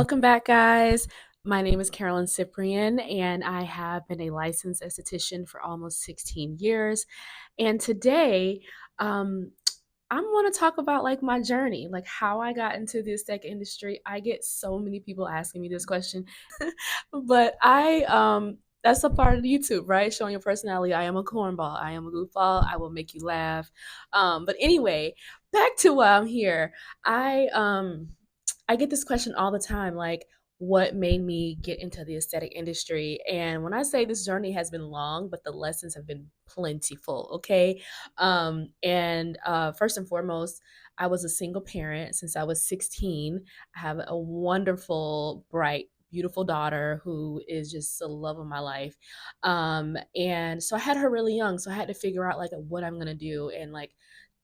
Welcome back, guys. My name is Carolyn Cyprian, and I have been a licensed esthetician for almost 16 years. And today, um, I want to talk about like my journey, like how I got into the aesthetic industry. I get so many people asking me this question, but that's a part of YouTube, right? Showing your personality. I am a cornball. I am a goofball. I will make you laugh. But anyway, back to why I'm here. I um I get this question all the time, like, what made me get into the aesthetic industry? And when I say this journey has been long, but the lessons have been plentiful, okay? First and foremost, I was a single parent since I was 16. I have a wonderful, bright, beautiful daughter who is just the love of my life. And so I had her really young, so I had to figure out like what I'm gonna do, and like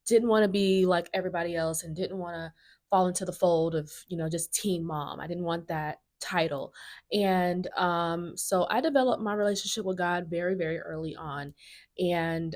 didn't want to be like everybody else, and didn't want to fall into the fold of just teen mom. I didn't want that title. And so I developed my relationship with God very, very early on. And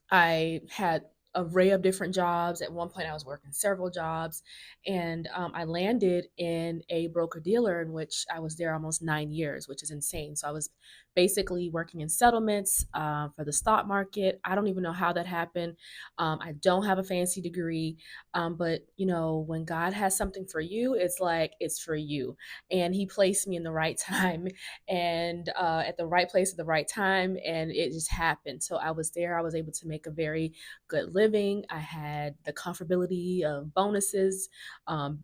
I had a array of different jobs. At one point, I was working several jobs, and I landed in a broker dealer in which I was there almost 9 years, which is insane. So I was basically working in settlements for the stock market. I don't even know how that happened. I don't have a fancy degree, but when God has something for you, it's like it's for you, and He placed me in the right time and at the right place at the right time, and it just happened. So I was there. I was able to make a very good living. I had the comfortability of bonuses,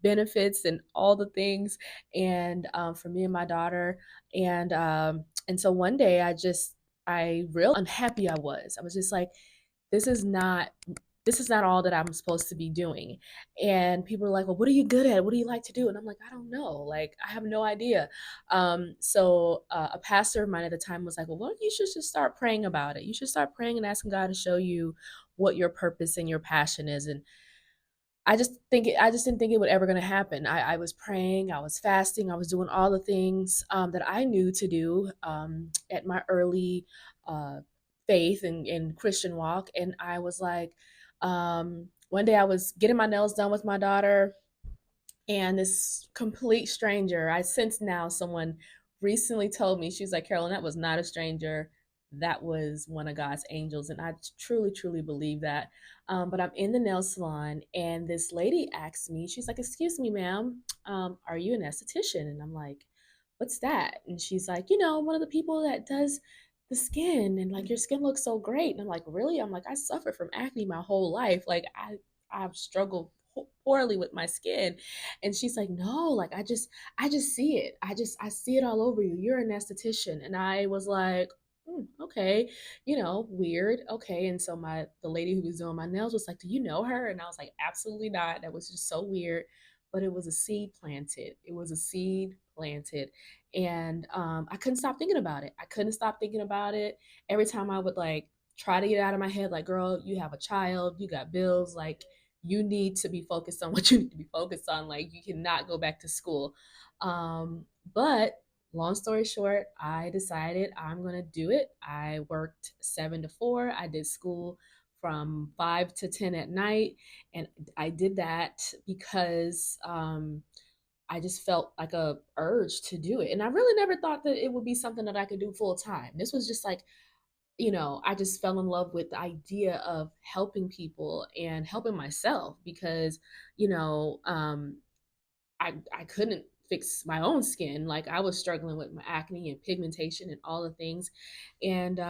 benefits, and all the things, and for me and my daughter. And so one day I realized unhappy I was. I was just like, this is not this is not all that I'm supposed to be doing. And people are like, well, what are you good at? What do you like to do? And I'm like, I don't know. Like, I have no idea. A pastor of mine at the time was like, well, you should just start praying about it. You should start praying and asking God to show you what your purpose and your passion is. And I just didn't think it would ever gonna happen. I was praying, I was fasting, I was doing all the things that I knew to do at my early uh, faith and Christian walk. And I was like, one day I was getting my nails done with my daughter, and this complete stranger, I sense now someone recently told me, she's like, Carolyn, that was not a stranger. That was one of God's angels. And I truly, truly believe that. But I'm in the nail salon, and this lady asked me, she's like, excuse me, ma'am, are you an esthetician? And I'm like, what's that? And she's like, one of the people that does the skin, and like your skin looks so great. And I'm like, really? I'm like, I suffered from acne my whole life. Like I've struggled poorly with my skin. And she's like, no, like I just see it. I see it all over you. You're an esthetician. And I was like, okay, weird. Okay. And so the lady who was doing my nails was like, do you know her? And I was like, absolutely not. That was just so weird. But it was a seed planted. It was a seed planted. And I couldn't stop thinking about it. I couldn't stop thinking about it. Every time I would like try to get it out of my head, like, girl, you have a child, you got bills, like you need to be focused on what you need to be focused on. Like you cannot go back to school. But long story short, I decided I'm gonna do it. I worked 7 to 4. I did school from 5 to 10 at night, and I did that because I just felt like a urge to do it, and I really never thought that it would be something that I could do full time. This was just like, I just fell in love with the idea of helping people and helping myself because, you know, um, I couldn't fix my own skin. Like I was struggling with my acne and pigmentation and all the things. And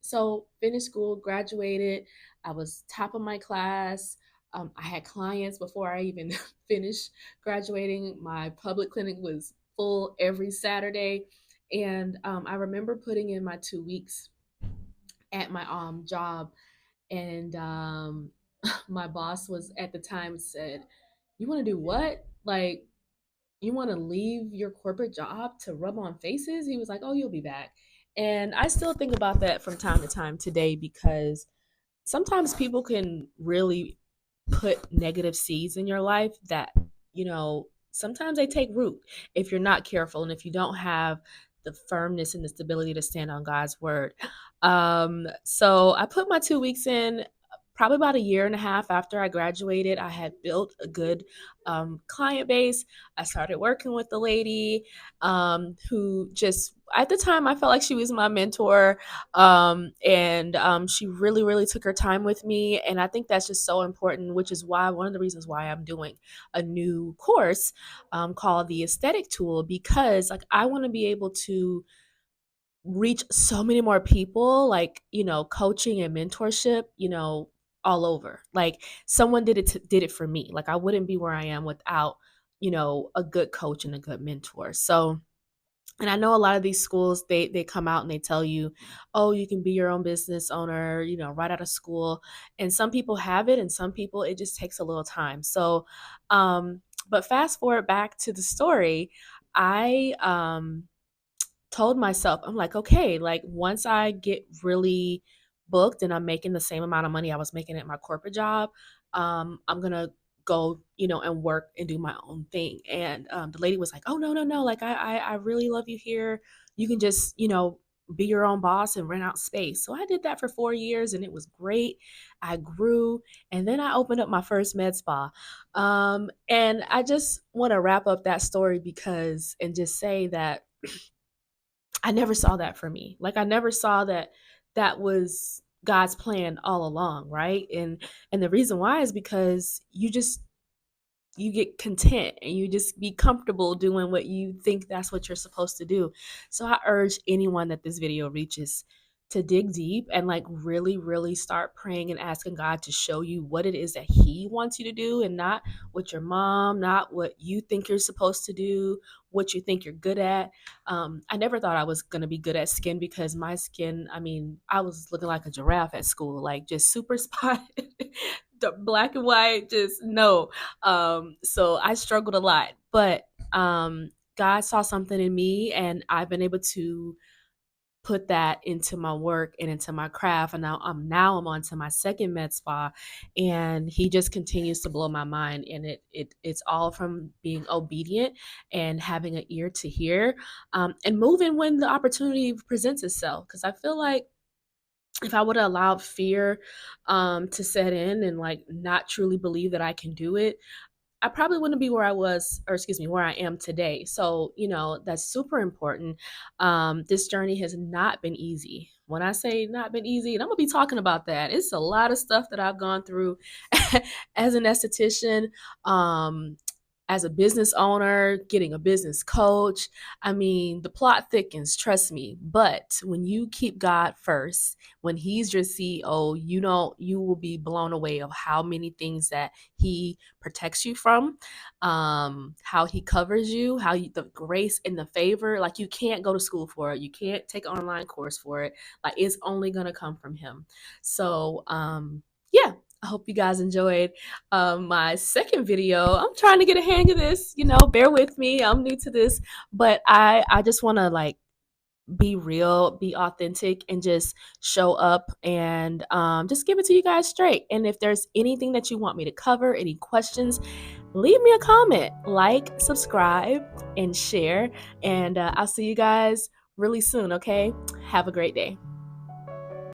so finished school, graduated. I was top of my class. I had clients before I even finished graduating. My public clinic was full every Saturday. And I remember putting in my 2 weeks at my job, and my boss was at the time said, you want to do what, like you want to leave your corporate job to rub on faces? He was like, oh, you'll be back. And I still think about that from time to time today, because sometimes people can really put negative seeds in your life that, sometimes they take root if you're not careful and if you don't have the firmness and the stability to stand on God's word. So I put my 2 weeks in. probably about a year and a half after I graduated, I had built a good client base. I started working with the lady who just, at the time, I felt like she was my mentor. And she really, really took her time with me. And I think that's just so important, which is why one of the reasons why I'm doing a new course called the Aesthetic Tool, because like I want to be able to reach so many more people, like, coaching and mentorship, all over. Like someone did it for me. Like I wouldn't be where I am without, a good coach and a good mentor. So, and I know a lot of these schools, they come out and they tell you, oh, you can be your own business owner, right out of school. And some people have it and some people it just takes a little time. So, but fast forward back to the story, I told myself, I'm like, okay, like once I get really booked and I'm making the same amount of money I was making at my corporate job, I'm gonna go, and work and do my own thing. And the lady was like, oh no, no, no, like I really love you here. You can just, be your own boss and rent out space. So I did that for 4 years and it was great. I grew, and then I opened up my first med spa. And I just want to wrap up that story because and just say that I never saw that for me. Like I never saw that that was God's plan all along, right? And the reason why is because you get content and you just be comfortable doing what you think that's what you're supposed to do. So I urge anyone that this video reaches to dig deep and like really, really start praying and asking God to show you what it is that He wants you to do, and not what your mom, not what you think you're supposed to do, what you think you're good at. I never thought I was going to be good at skin because my skin, I mean, I was looking like a giraffe at school, like just super spotted, the black and white, just no. So I struggled a lot, but God saw something in me, and I've been able to put that into my work and into my craft. And now I'm on to my second med spa, and He just continues to blow my mind. And it's all from being obedient and having an ear to hear, and moving when the opportunity presents itself. Because I feel like if I would have allowed fear to set in and like not truly believe that I can do it, I probably wouldn't be where I was, or excuse me, where I am today. So, that's super important. This journey has not been easy. When I say not been easy, and I'm gonna be talking about that, it's a lot of stuff that I've gone through as an esthetician, um, as a business owner, getting a business coach. I mean, the plot thickens, trust me. But when you keep God first, when He's your CEO, you will be blown away of how many things that He protects you from, how He covers you, the grace and the favor. Like you can't go to school for it, you can't take an online course for it. Like it's only gonna come from Him. So yeah, I hope you guys enjoyed my second video. I'm trying to get a hang of this, bear with me, I'm new to this, but I just want to like be real, be authentic, and just show up and just give it to you guys straight. And if there's anything that you want me to cover, any questions, leave me a comment, like, subscribe, and share. And I'll see you guys really soon, okay? Have a great day.